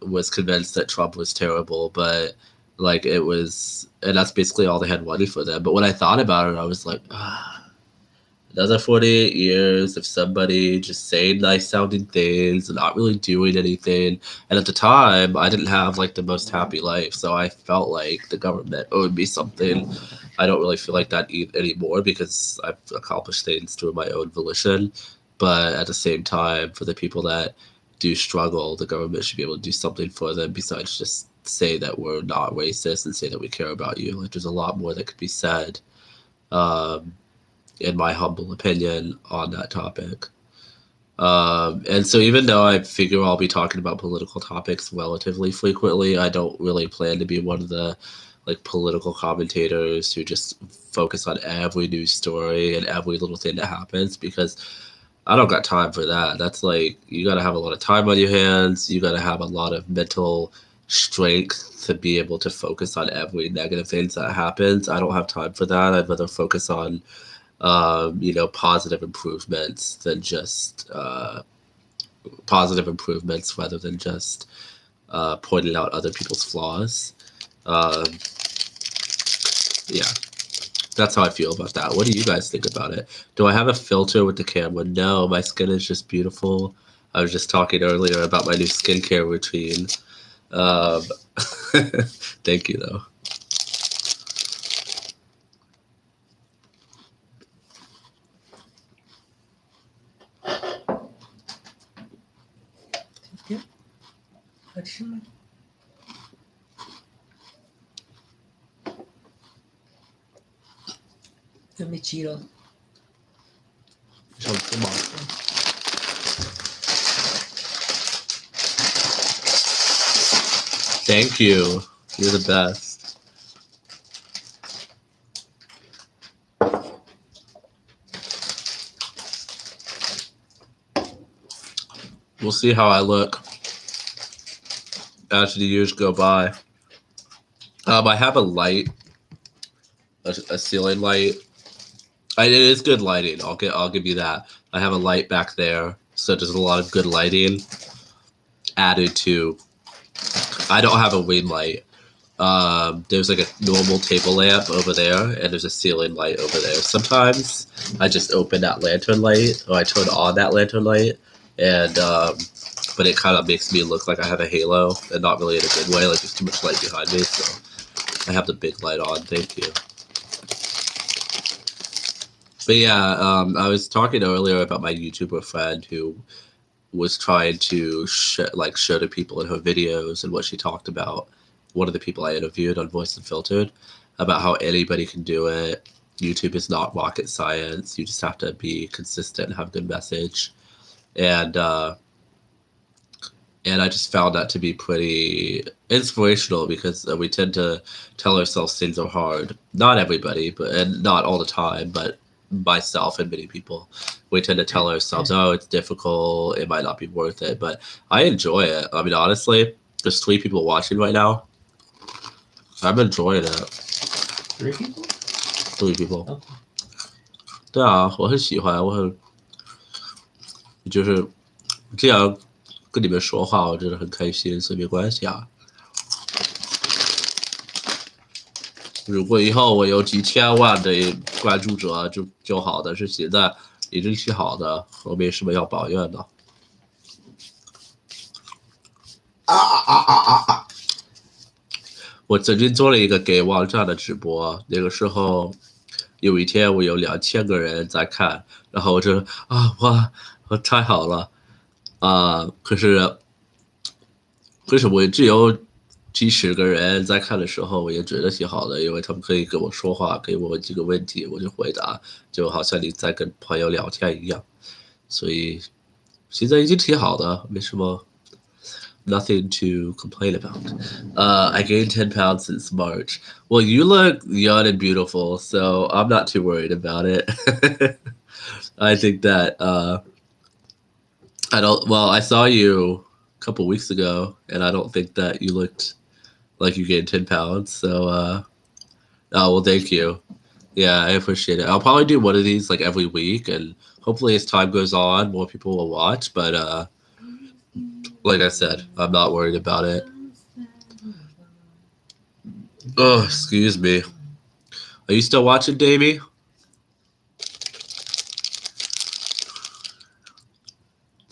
was convinced that Trump was terrible, but like it was, and that's basically all they had money for them. But when I thought about it, I was like, another 48 years of somebody just saying nice sounding things and not really doing anything. And at the time, I didn't have like the most happy life, so I felt like the government owed me something. I don't really feel like that anymore because I've accomplished things through my own volition. But at the same time, for the people that do struggle, the government should be able to do something for them besides just say that we're not racist and say that we care about you. Like, there's a lot more that could be said, um, in my humble opinion, on that topic. And so, even though I figure I'll be talking about political topics relatively frequently, I don't really plan to be one of the like political commentators who just focus on every news story and every little thing that happens, because I don't got time for that. That's like, you got to have a lot of time on your hands. You got to have a lot of mental strength to be able to focus on every negative thing that happens. I don't have time for that. I'd rather focus on, positive improvements than just positive improvements rather than just pointing out other people's flaws. Um, yeah, that's how I feel about that. What do you guys think about it? Do I have a filter with the camera? No, my skin is just beautiful. I was just talking earlier about my new skincare routine. Um, thank you, though. Thank you. Additional. The Michiro. Come on. Thank you. You're the best. we'll see how I look as the years go by. I have a light, a ceiling light. It is good lighting. I'll give you that. I have a light back there, so there's a lot of good lighting added to. I don't have a ring light. There's like a normal table lamp over there, and there's a ceiling light over there. Sometimes I just open that lantern light, or I turn on that lantern light, and but it kind of makes me look like I have a halo, and not really in a good way. Like there's too much light behind me, so I have the big light on. Thank you. But yeah, I was talking earlier about my YouTuber friend who was trying to show to people in her videos and what she talked about. One of the people I interviewed on Voice Unfiltered about how anybody can do it. YouTube is not rocket science. You just have to be consistent and have a good message. And I just found that to be pretty inspirational because we tend to tell ourselves things are hard. Not everybody, and not all the time, but myself and many people, we tend to tell ourselves, oh, it's difficult, it might not be worth it, but I enjoy it. I mean, honestly, there's 3 people watching right now. I'm enjoying it. 3 people? 3 people. Okay. 对啊，我很喜欢，就是这样跟你们说话，我真的很开心，所以没关系啊。如果以后我有几千万的关注者就好的，是现在已经是好的，我没什么要抱怨的。我曾经做了一个给网站的直播，那个时候有一天我有2000个人在看，然后我就我太好了可是我只有几十个人在看的时候，我也觉得挺好的，因为他们可以跟我说话，给我几个问题，我就回答，就好像你在跟朋友聊天一样。所以现在已经挺好的，没什么 nothing to complain about. I gained 10 pounds since March. Well, you look young and beautiful, so I'm not too worried about it. I think that I saw you a couple weeks ago, and I don't think that you looked like you gained 10 pounds. So, oh, well, thank you. Yeah, I appreciate it. I'll probably do one of these like every week, and hopefully as time goes on, more people will watch. But like I said, I'm not worried about it. Oh, excuse me. Are you still watching, Davey?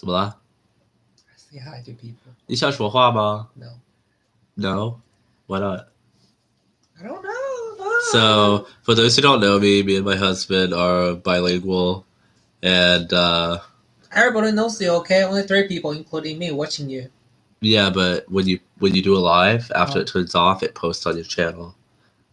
I say hi to people. 你想说话吗? No. No? Why not? I don't know. So, for those who don't know me and my husband are bilingual, and everybody knows you, okay? Only 3 people, including me, watching you. Yeah, but when you do a live, after it turns off, it posts on your channel.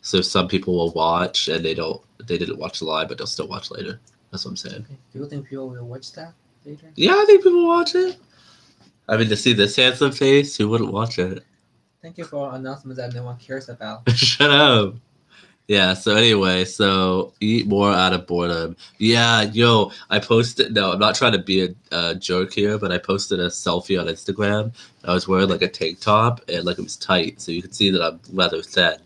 So some people will watch and they didn't watch the live, but they'll still watch later. That's what I'm saying. Okay. Do you think people will watch that later? Yeah, I think people watch it. I mean, to see this handsome face, who wouldn't watch it? Thank you for an announcement that no one cares about. Shut up. Yeah, so anyway, eat more out of boredom. Yeah, I posted, no, I'm not trying to be a jerk here, but I posted a selfie on Instagram. I was wearing like a tank top and like it was tight, so you could see that I'm rather thin.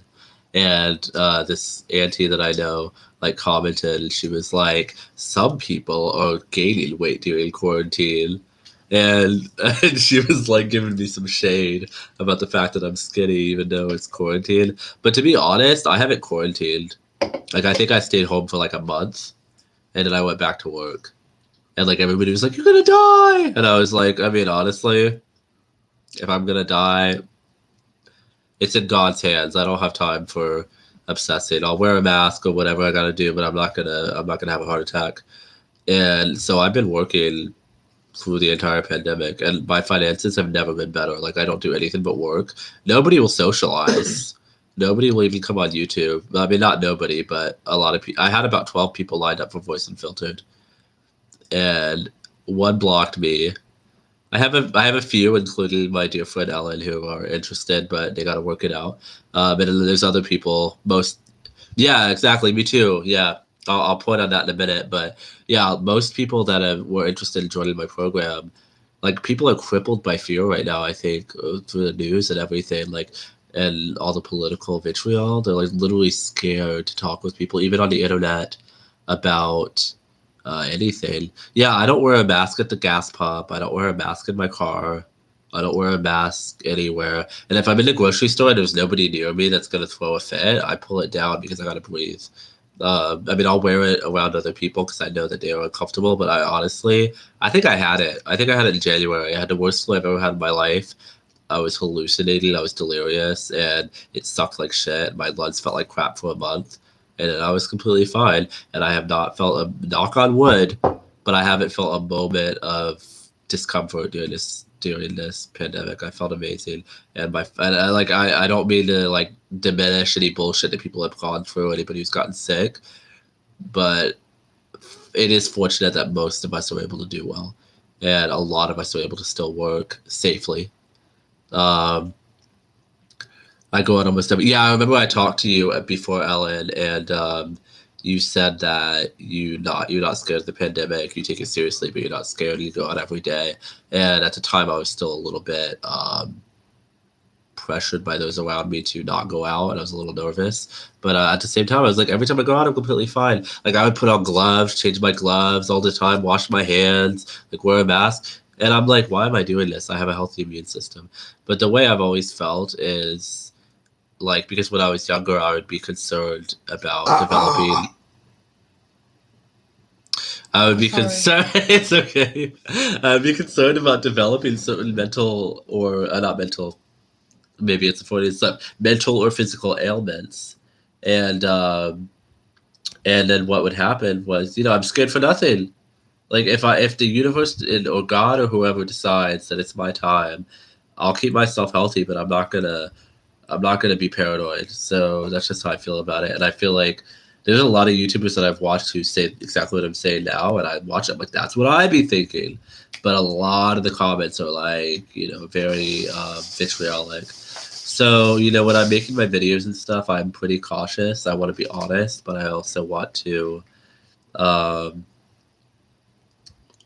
And this auntie that I know like commented, and she was like, some people are gaining weight during quarantine. And she was like giving me some shade about the fact that I'm skinny even though it's quarantine. But to be honest, I haven't quarantined. Like I think I stayed home for like a month and then I went back to work. And like everybody was like, you're gonna die. And I was like, I mean, honestly, if I'm gonna die, it's in God's hands. I don't have time for obsessing. I'll wear a mask or whatever I gotta do, but I'm not gonna have a heart attack. And so I've been working through the entire pandemic, and my finances have never been better. Like I don't do anything but work. Nobody will socialize. Nobody will even come on YouTube. I mean, not nobody, but a lot of people. I had about 12 people lined up for Voice Unfiltered, and one blocked me. I have a few, including my dear friend Ellen, who are interested, but they got to work it out. And then there's other people. Yeah, exactly. Me too. Yeah. I'll point on that in a minute, but yeah, most people that were interested in joining my program like people are crippled by fear right now. I think through the news and everything, like and all the political vitriol, they're like literally scared to talk with people, even on the internet, about anything. Yeah, I don't wear a mask at the gas pump. I don't wear a mask in my car. I don't wear a mask anywhere. And if I'm in the grocery store and there's nobody near me that's gonna throw a fit, I pull it down because I gotta breathe. I mean, I'll wear it around other people because I know that they are uncomfortable. But I honestly, I think I had it. I think I had it in January. I had the worst flu I've ever had in my life. I was hallucinating. I was delirious, and it sucked like shit. My lungs felt like crap for a month, and then I was completely fine. And I have not felt a knock on wood, but I haven't felt a moment of discomfort during this pandemic. I felt amazing, and I don't mean to like diminish any bullshit that people have gone through. Anybody who's gotten sick, but it is fortunate that most of us are able to do well, and a lot of us are able to still work safely. Um, I go on almost every. Yeah, I remember I talked to you before, Ellen, and you said that you're not scared of the pandemic. You take it seriously, but you're not scared. You go out every day. And at the time, I was still a little bit pressured by those around me to not go out, and I was a little nervous. But at the same time, I was like, every time I go out, I'm completely fine. Like I would put on gloves, change my gloves all the time, wash my hands, like wear a mask. And I'm like, why am I doing this? I have a healthy immune system. But the way I've always felt is like because when I was younger, I would be concerned about developing. I would be Sorry. concerned. It's okay. I'd be concerned about developing certain mental or not mental. Maybe it's for stuff, mental or physical ailments, and um, and then what would happen was, I'm scared for nothing. Like if the universe or God or whoever decides that it's my time, I'll keep myself healthy, but I'm not gonna be paranoid. So that's just how I feel about it. And I feel like there's a lot of YouTubers that I've watched who say exactly what I'm saying now, and I watch it like that's what I'd be thinking. But a lot of the comments are like, very vitriolic. So, when I'm making my videos and stuff, I'm pretty cautious. I want to be honest, but um,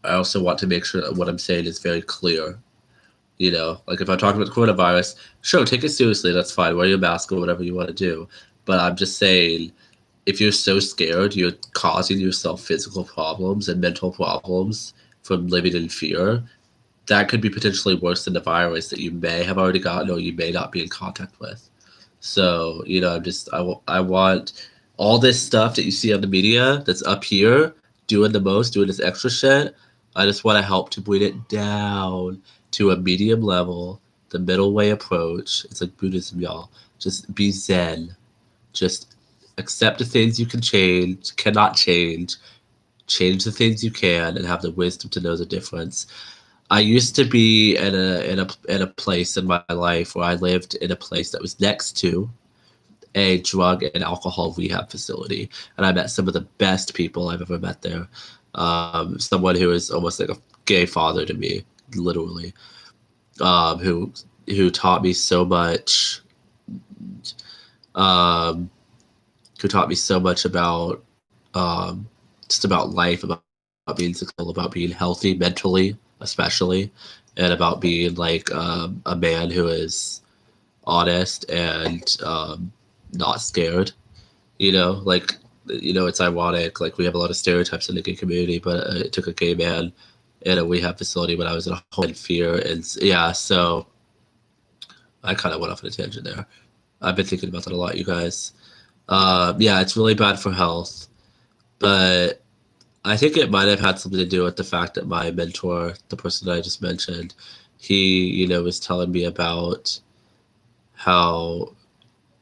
I also want to make sure that what I'm saying is very clear. Like if I'm talking about the coronavirus, sure, take it seriously. That's fine. Wear your mask or whatever you want to do. But I'm just saying, if you're so scared, you're causing yourself physical problems and mental problems from living in fear. That could be potentially worse than the virus that you may have already gotten or you may not be in contact with. So, I want all this stuff that you see on the media that's up here, doing the most, doing this extra shit. I just want to help to bring it down to a medium level, the middle way approach. It's like Buddhism, y'all. Just be Zen. Just accept the things you cannot change the things you can, and have the wisdom to know the difference. I used to be in a place in my life where I lived in a place that was next to a drug and alcohol rehab facility, and I met some of the best people I've ever met there. Someone who is almost like a gay father to me, literally, who taught me so much, um, who taught me so much about just about life, about being successful, about being healthy mentally, especially, and about being like a man who is honest and not scared. Like it's ironic. Like we have a lot of stereotypes in the gay community, but it took a gay man in a rehab facility when I was in a home in fear, and yeah. So I kind of went off on a tangent there. I've been thinking about that a lot, you guys. Yeah, it's really bad for health, but I think it might have had something to do with the fact that my mentor, the person that I just mentioned, he, was telling me about how,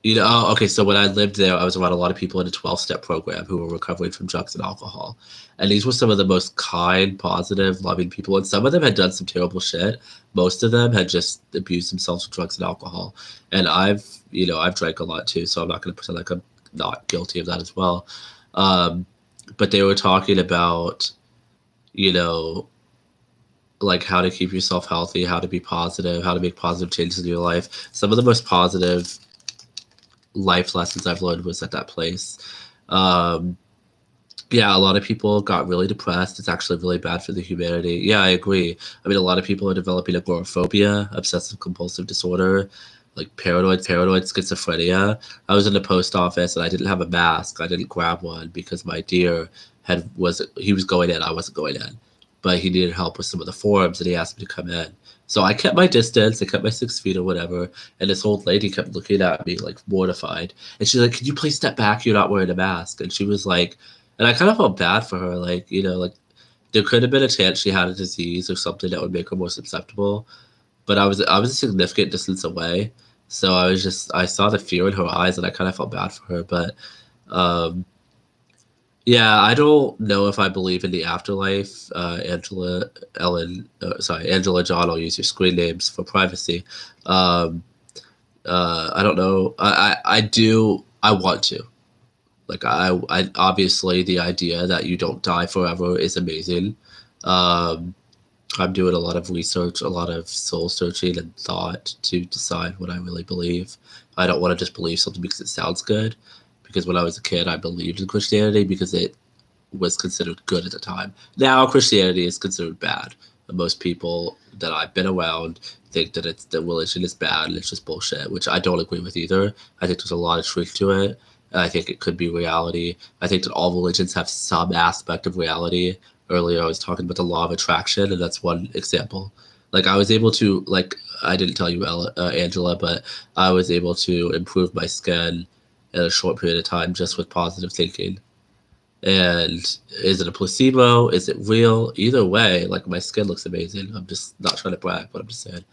oh, okay, so when I lived there, I was around a lot of people in a 12-step program who were recovering from drugs and alcohol. And these were some of the most kind, positive, loving people. And some of them had done some terrible shit. Most of them had just abused themselves with drugs and alcohol. And I've drank a lot too, so I'm not going to pretend like I'm not guilty of that as well. Um, but they were talking about, you know, like how to keep yourself healthy, how to be positive, how to make positive changes in your life. Some of the most positive life lessons I've learned was at that place. Um, Yeah, a lot of people got really depressed. It's actually really bad for the humanity. Yeah, I agree. I mean, a lot of people are developing agoraphobia, obsessive compulsive disorder, like paranoid schizophrenia. I was in the post office and I didn't have a mask. I didn't grab one because my dear he was going in. I wasn't going in, but he needed help with some of the forms and he asked me to come in. So I kept my distance. I kept my 6 feet or whatever. And this old lady kept looking at me like mortified. And she's like, "Can you please step back? You're not wearing a mask." And she was like, and I kind of felt bad for her, like, like there could have been a chance she had a disease or something that would make her more susceptible. But I was a significant distance away, so I saw the fear in her eyes, and I kind of felt bad for her. But um, yeah, I don't know if I believe in the afterlife. Angela John. I'll use your screen names for privacy. Um, I don't know. I do. I want to. Like I obviously the idea that you don't die forever is amazing. Um, I'm doing a lot of research, a lot of soul searching and thought to decide what I really believe. I don't want to just believe something because it sounds good. Because when I was a kid, I believed in Christianity because it was considered good at the time. Now Christianity is considered bad. And most people that I've been around think that religion is bad and it's just bullshit, which I don't agree with either. I think there's a lot of truth to it. And I think it could be reality. I think that all religions have some aspect of reality. Earlier, I was talking about the law of attraction, and that's one example. Like I was able to, like I didn't tell you, Angela, but I was able to improve my skin in a short period of time just with positive thinking. And is it a placebo? Is it real? Either way, like my skin looks amazing. I'm just not trying to brag, but I'm just saying.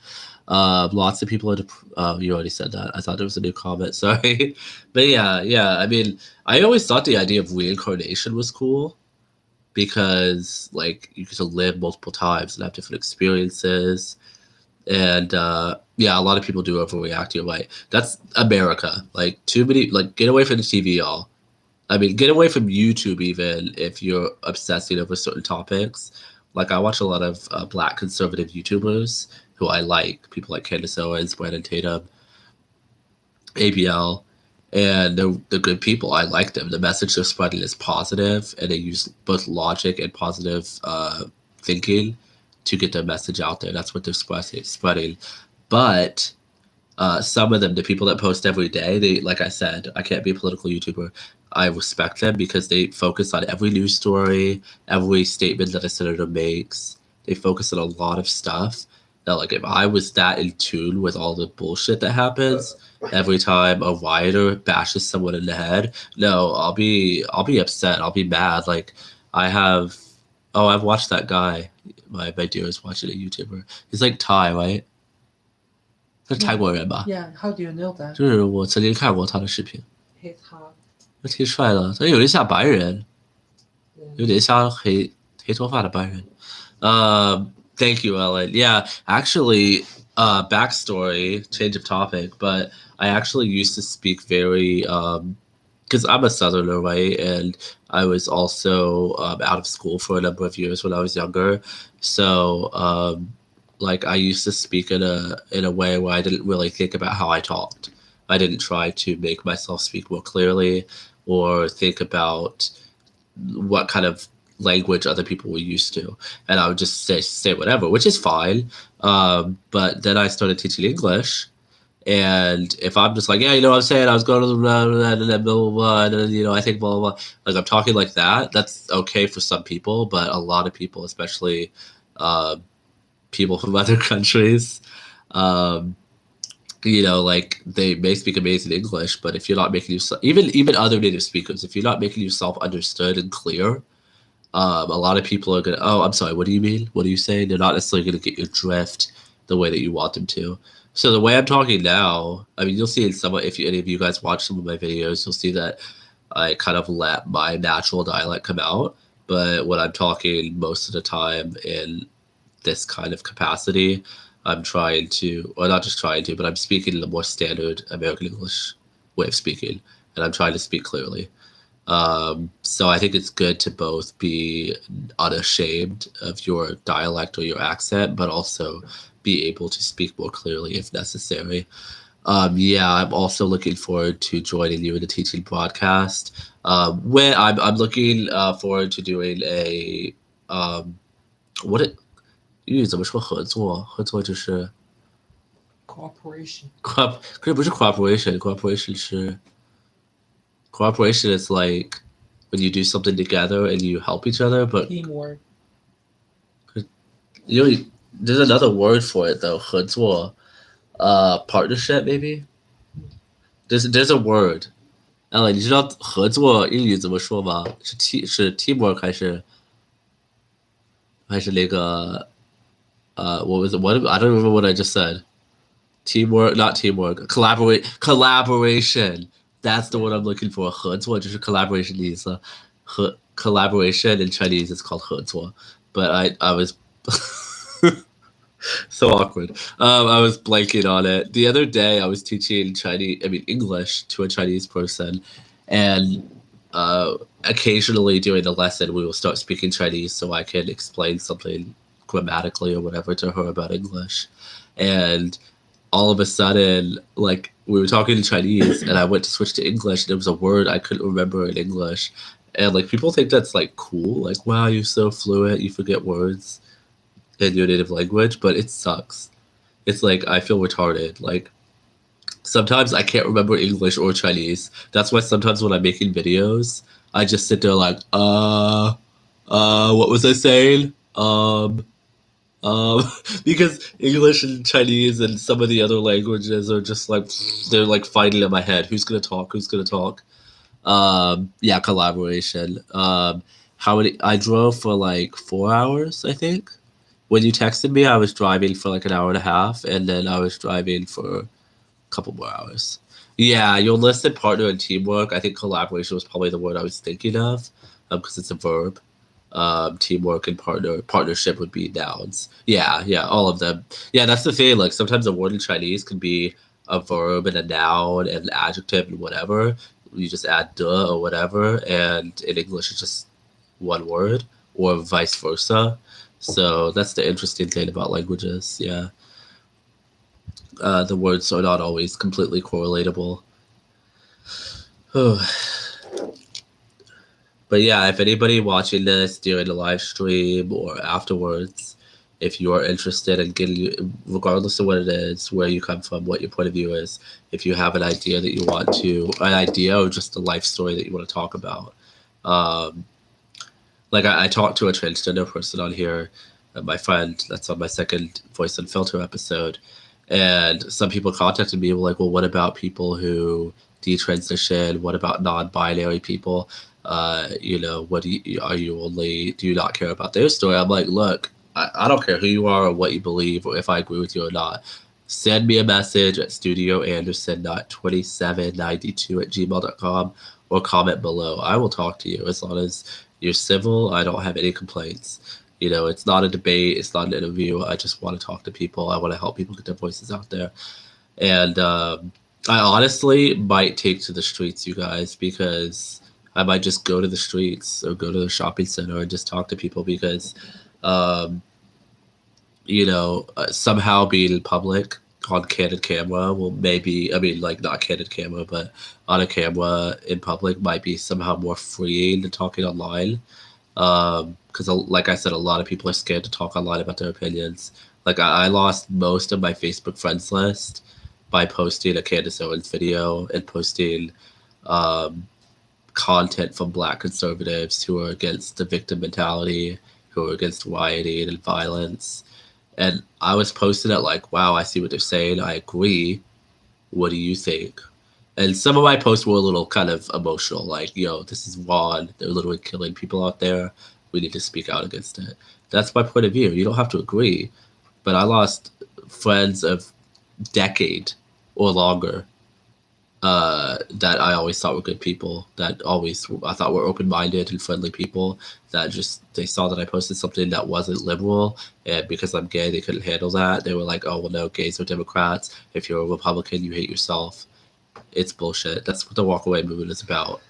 Lots of people are. You already said that. I thought there was a new comment. Sorry, but yeah, yeah. I mean, I always thought the idea of reincarnation was cool because like you get to live multiple times and have different experiences. And yeah, a lot of people do overreact. You're right. That's America. Like too many. Like get away from the TV, y'all. I mean, get away from YouTube even if you're obsessing over certain topics. Like I watch a lot of Black conservative YouTubers who I like, people like Candace Owens, Brandon Tatum, ABL, and they're good people. I like them. The message they're spreading is positive, and they use both logic and positive thinking to get their message out there. That's what they're spreading. But some of them, the people that post every day, they like I said, I can't be a political YouTuber. I respect them because they focus on every news story, every statement that a senator makes. They focus on a lot of stuff. That like if I was that in tune with all the bullshit that happens every time a rioter bashes someone in the head, no, I'll be upset. I'll be mad. Like I have I've watched that guy. My dear is watching a YouTuber. He's like Thai, right? 他是泰 Yeah, 国人吧？ yeah. How do you know that? 就是我曾经看过他的视频，He's hot. 他挺帅的，他有点像白人，Yeah. 有点像黑头发的白人。Thank you, Ellen. Yeah, actually, backstory, change of topic, but I actually used to speak very, because I'm a Southerner, right? And I was also out of school for a number of years when I was younger. So, like, I used to speak in a way where I didn't really think about how I talked. I didn't try to make myself speak more clearly or think about what kind of language other people were used to, and I would just say whatever, which is fine. But then I started teaching English, and if I'm just like, yeah, what I'm saying, I was going to the blah, blah, blah, blah, blah, blah, and then, I think blah, blah, blah, like I'm talking like that, that's okay for some people, but a lot of people, especially uh, people from other countries, um, like they may speak amazing English, but if you're not making yourself, even other native speakers, if you're not making yourself understood and clear, a lot of people are gonna. Oh, I'm sorry. What do you mean? What are you saying? They're not necessarily gonna get your drift the way that you want them to. So the way I'm talking now, I mean, you'll see in some. If any of you guys watch some of my videos, you'll see that I kind of let my natural dialect come out. But when I'm talking most of the time in this kind of capacity, I'm trying to, or not just trying to, but I'm speaking in the more standard American English way of speaking, and I'm trying to speak clearly. So I think it's good to both be unashamed of your dialect or your accent, but also be able to speak more clearly if necessary. Yeah, I'm also looking forward to joining you in the teaching podcast. When I'm looking forward to doing a what it 英语怎么说合作？合作就是 Cooperation.可是不是 cooperation，cooperation 是 cooperation is like when you do something together and you help each other, but Teamwork. you know there's another word for it though. 合作 partnership maybe. There's a word. 你知道合作英语怎么说吗？是 teamwork 还是那个what was it? What I don't remember what I just said. Teamwork, not teamwork. Collaboration. That's the word I'm looking for. 合作就是 collaboration 的意思。Collaboration in Chinese is called 合作. But I was so awkward. I was blanking on it. The other day, I was teaching English to a Chinese person, and occasionally during the lesson, we will start speaking Chinese so I can explain something grammatically or whatever to her about English. And all of a sudden, like we were talking in Chinese, and I went to switch to English, and there was a word I couldn't remember in English. And like people think that's like cool, like wow, you're so fluent, you forget words in your native language, but it sucks. It's like I feel retarded. Like sometimes I can't remember English or Chinese. That's why sometimes when I'm making videos, I just sit there like, what was I saying? Um, because English and Chinese and some of the other languages are just like they're like fighting in my head. Who's gonna talk? Who's gonna talk? Yeah, collaboration. How many? I drove for like 4 hours, I think. When you texted me, I was driving for like an hour and a half, and then I was driving for a couple more hours. Yeah, you'll listed partner and teamwork. I think collaboration was probably the word I was thinking of, because it's a verb. Teamwork and partnership would be nouns. Yeah, yeah, all of them. Yeah, that's the thing. Like sometimes a word in Chinese can be a verb and a noun and an adjective and whatever. You just add "de" or whatever, and in English it's just one word, or vice versa. So that's the interesting thing about languages. Yeah, the words are not always completely correlatable. But yeah, if anybody watching this during the live stream or afterwards, if you are interested in getting, regardless of what it is, where you come from, what your point of view is, if you have an idea that you want to, an idea or just a life story that you want to talk about, um, like I talked to a transgender person on here, my friend that's on my second Voice Unfiltered episode, and some people contacted me were like, well, what about people who detransition? What about non-binary people? What are you only do you not care about their story? I'm like, look, I don't care who you are or what you believe or if I agree with you or not. Send me a message at studioanderson.2792@gmail.com or comment below. I will talk to you as long as you're civil. I don't have any complaints. It's not a debate. It's not an interview. I just want to talk to people. I want to help people get their voices out there. And I honestly might take to the streets, you guys, because I might just go to the streets or go to the shopping center and just talk to people because, um, somehow being in public on candid camera will maybe, I mean, like not candid camera, but on a camera in public might be somehow more freeing than talking online. Because like I said, a lot of people are scared to talk online about their opinions. Like I lost most of my Facebook friends list by posting a Candace Owens video and posting um, content from Black conservatives who are against the victim mentality, who are against rioting and violence. And I was posting it like, wow, I see what they're saying. I agree. What do you think? And some of my posts were a little kind of emotional, like, yo, this is wrong. They're literally killing people out there. We need to speak out against it. That's my point of view. You don't have to agree. But I lost friends of decade or longer that I always thought were good people, that always I thought were open-minded and friendly people, that just they saw that I posted something that wasn't liberal, and because I'm gay, they couldn't handle that. They were like, oh, well, no, gays are Democrats. If you're a Republican, you hate yourself. It's bullshit. That's what the Walkaway movement is about.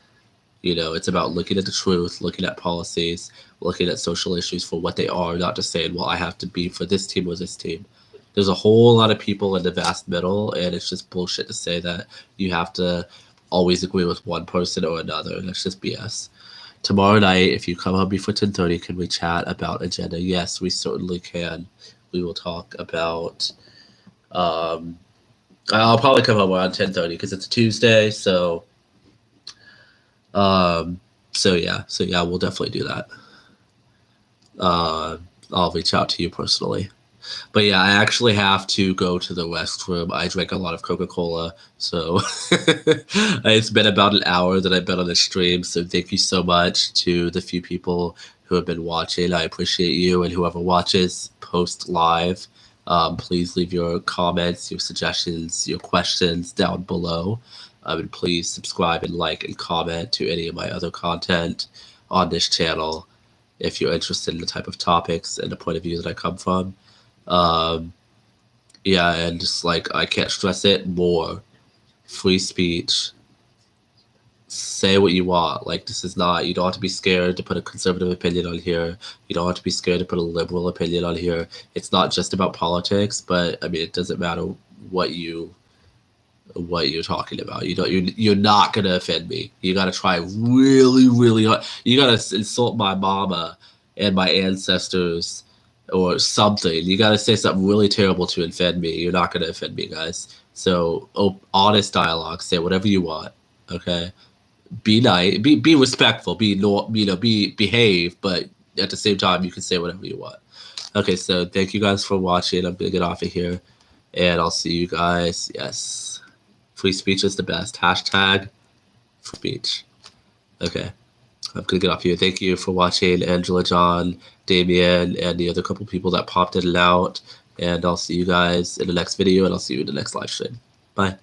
It's about looking at the truth, looking at policies, looking at social issues for what they are, not just saying, well, I have to be for this team or this team. There's a whole lot of people in the vast middle, and it's just bullshit to say that you have to always agree with one person or another. That's just BS. Tomorrow night, if you come home before 10:30, can we chat about agenda? Yes, we certainly can. We will talk about. I'll probably come home around 10:30 because it's a Tuesday. Um, so yeah, we'll definitely do that. I'll reach out to you personally. But yeah, I actually have to go to the restroom. I drank a lot of Coca-Cola, so it's been about an hour that I've been on the stream. So thank you so much to the few people who have been watching. I appreciate you, and whoever watches post live, please leave your comments, your suggestions, your questions down below. And please subscribe and like and comment to any of my other content on this channel if you're interested in the type of topics and the point of view that I come from. Yeah, and just like I can't stress it more. Free speech. Say what you want. Like, this is not, you don't have to be scared to put a conservative opinion on here. You don't have to be scared to put a liberal opinion on here. It's not just about politics, but I mean, it doesn't matter what you're talking about. You're not gonna offend me. You gotta try really, really hard. You gotta insult my mama and my ancestors or something. You gotta say something really terrible to offend me. You're not gonna offend me, guys. So honest dialogue. Say whatever you want. Okay. Be nice. Be respectful. Behave. But at the same time, you can say whatever you want. Okay. So thank you guys for watching. I'm gonna get off of here, and I'll see you guys. Yes. Free speech is the best. Hashtag free speech. Okay. I'm going to get off here. Thank you for watching, Angela, John, Damien, and the other couple people that popped in and out. And I'll see you guys in the next video, and I'll see you in the next live stream. Bye.